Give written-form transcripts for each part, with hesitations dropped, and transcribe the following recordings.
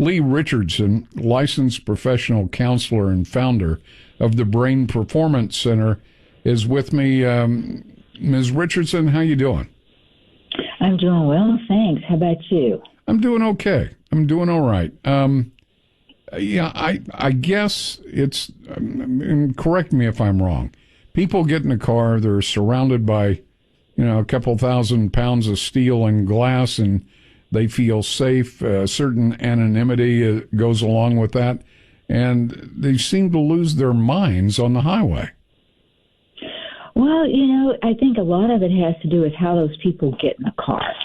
Leigh Richardson, licensed professional counselor and founder of the Brain Performance Center, is with me. Ms. Richardson, how you doing? I'm doing well, thanks. How about you? I'm doing okay. I'm doing all right. I guess it's, correct me if I'm wrong. People get in a car, they're surrounded by, a couple thousand pounds of steel and glass, and they feel safe. A certain anonymity goes along with that, and they seem to lose their minds on the highway. Well, I think a lot of it has to do with how those people get in the car.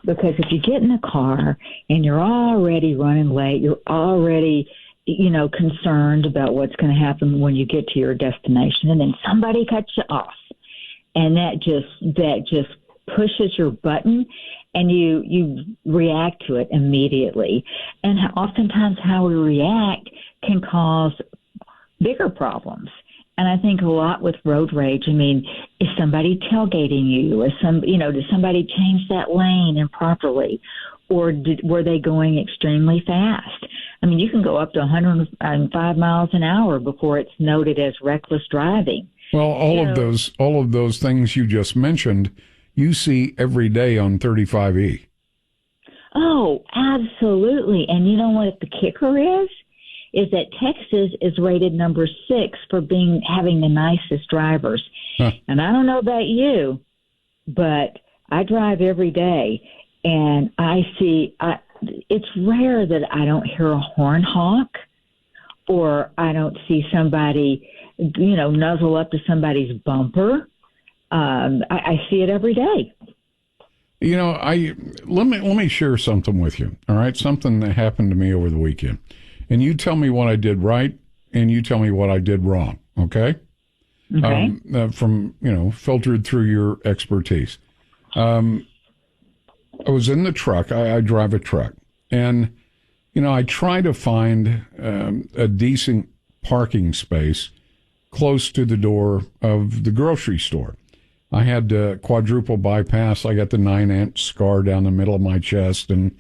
Because if you get in a car and you're already running late, you're already, concerned about what's going to happen when you get to your destination, and then somebody cuts you off, and that just pushes your button, and you react to it immediately. And oftentimes how we react can cause bigger problems. And I think a lot with road rage, is somebody tailgating you? Did somebody change that lane improperly? Or were they going extremely fast? You can go up to 105 miles an hour before it's noted as reckless driving. Well, all of those things you just mentioned, you see every day on 35E. Oh, absolutely. And you know what the kicker is? Is that Texas is rated number 6 for having the nicest drivers. Huh. And I don't know about you, but I drive every day, and it's rare that I don't hear a horn honk, or I don't see somebody, nuzzle up to somebody's bumper. I see it every day. Let me share something with you. All right, something that happened to me over the weekend. And you tell me what I did right, and you tell me what I did wrong, okay? Okay. Filtered through your expertise. I was in the truck. I drive a truck. And, I try to find a decent parking space close to the door of the grocery store. I had quadruple bypass. I got the 9-inch scar down the middle of my chest. So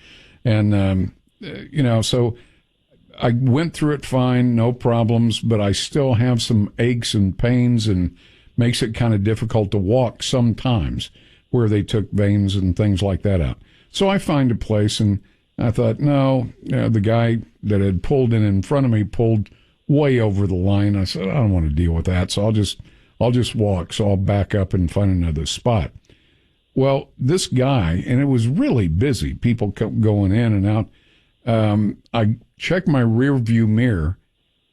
I went through it fine, no problems, but I still have some aches and pains, and makes it kind of difficult to walk sometimes where they took veins and things like that out. So I find a place, and I thought, no, the guy that had pulled in front of me pulled way over the line. I said, I don't want to deal with that, so I'll just walk. So I'll back up and find another spot. Well, this guy, and it was really busy, people kept going in and out. I check my rear view mirror,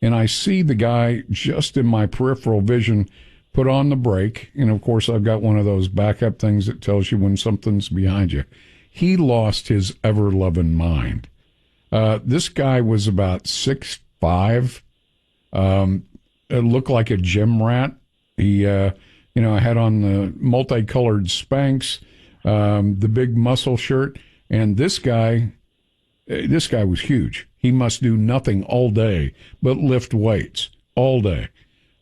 and I see the guy just in my peripheral vision put on the brake. And of course, I've got one of those backup things that tells you when something's behind you. He lost his ever-loving mind. This guy was about 6'5". It looked like a gym rat. He, had on the multicolored Spanx, the big muscle shirt, and this guy was huge. He must do nothing all day but lift weights all day.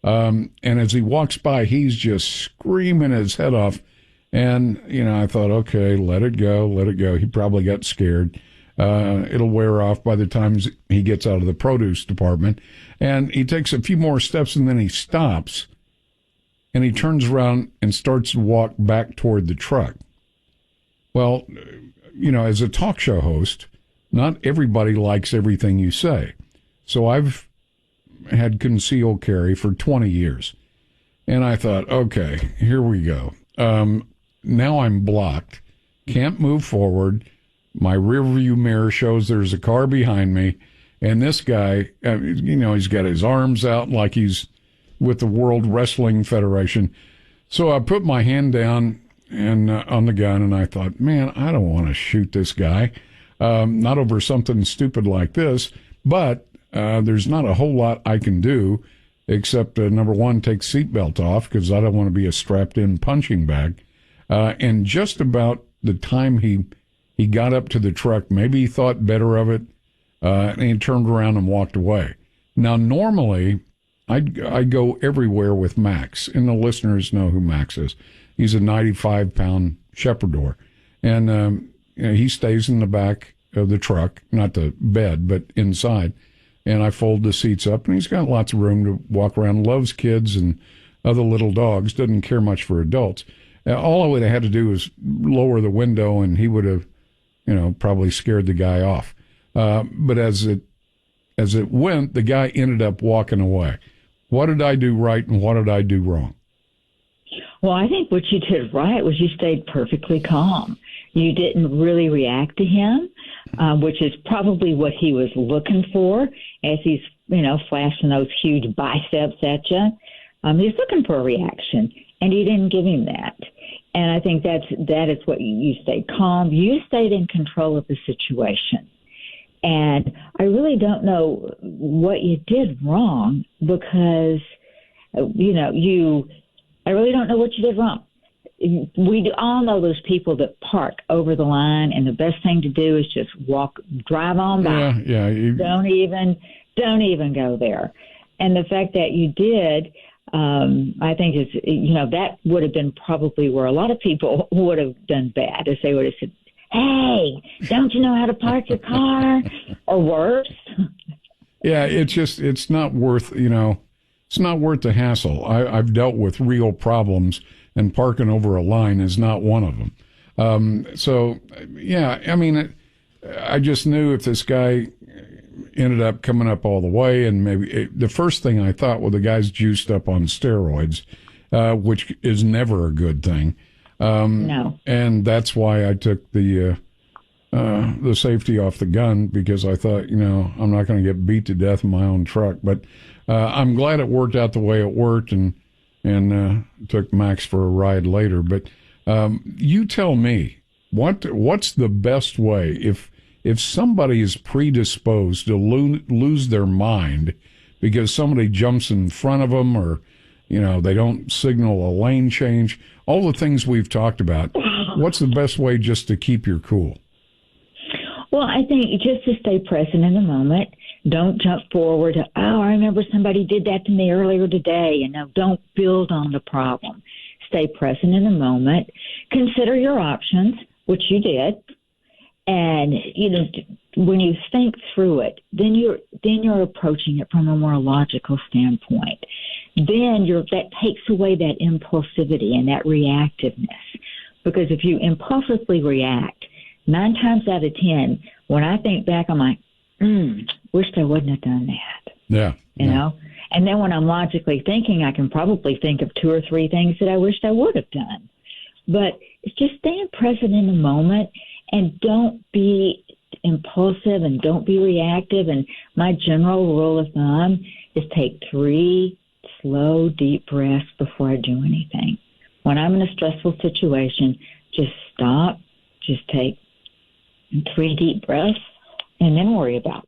And as he walks by, he's just screaming his head off. And, I thought, okay, let it go. He probably got scared. It'll wear off by the time he gets out of the produce department. And he takes a few more steps, and then he stops, and he turns around and starts to walk back toward the truck. Well, as a talk show host, not everybody likes everything you say. So I've had concealed carry for 20 years. And I thought, okay, here we go. Now I'm blocked, can't move forward. My rearview mirror shows there's a car behind me. And this guy, he's got his arms out like he's with the World Wrestling Federation. So I put my hand down and on the gun, and I thought, man, I don't want to shoot this guy. Not over something stupid like this, but there's not a whole lot I can do except, number one, take seatbelt off because I don't want to be a strapped-in punching bag. And just about the time he got up to the truck, maybe he thought better of it, and he turned around and walked away. Now, normally, I go everywhere with Max, and the listeners know who Max is. He's a 95-pound Shepherdor, and he stays in the back of the truck, not the bed, but inside. And I fold the seats up, and he's got lots of room to walk around. Loves kids and other little dogs. Doesn't care much for adults. All I would have had to do was lower the window, and he would have, probably scared the guy off. But as it went, the guy ended up walking away. What did I do right, and what did I do wrong? Well, I think what you did right was you stayed perfectly calm. You didn't really react to him, which is probably what he was looking for as he's, flashing those huge biceps at you. He's looking for a reaction, and you didn't give him that. And I think that is what you stayed calm. You stayed in control of the situation. And I really don't know what you did wrong because, I really don't know what you did wrong. We all know those people that park over the line, and the best thing to do is just drive on by. Yeah. Don't even go there. And the fact that you did, I think is, that would have been probably where a lot of people would have done bad, if they would have said, "Hey, don't you know how to park your car?" Or worse. Yeah, it's not worth, it's not worth the hassle. I've dealt with real problems, and parking over a line is not one of them. I just knew if this guy ended up coming up all the way, and the first thing I thought, well, the guy's juiced up on steroids, which is never a good thing. No. And that's why I took the safety off the gun, because I thought, I'm not going to get beat to death in my own truck. But I'm glad it worked out the way it worked, and took Max for a ride later. But you tell me, what's the best way if somebody is predisposed to lose their mind because somebody jumps in front of them, or they don't signal a lane change, all the things we've talked about. What's the best way just to keep your cool? Well, I think just to stay present in the moment. Don't jump forward to, I remember somebody did that to me earlier today. Don't build on the problem. Stay present in the moment. Consider your options, which you did. And, when you think through it, then you're approaching it from a more logical standpoint. Then that takes away that impulsivity and that reactiveness. Because if you impulsively react, 9 times out of 10, when I think back, I'm like, wished I wouldn't have done that. Yeah. And then when I'm logically thinking, I can probably think of 2 or 3 things that I wished I would have done. But it's just staying present in the moment, and don't be impulsive and don't be reactive. And my general rule of thumb is take 3 slow, deep breaths before I do anything. When I'm in a stressful situation, just stop, just take 3 deep breaths, and then worry about it.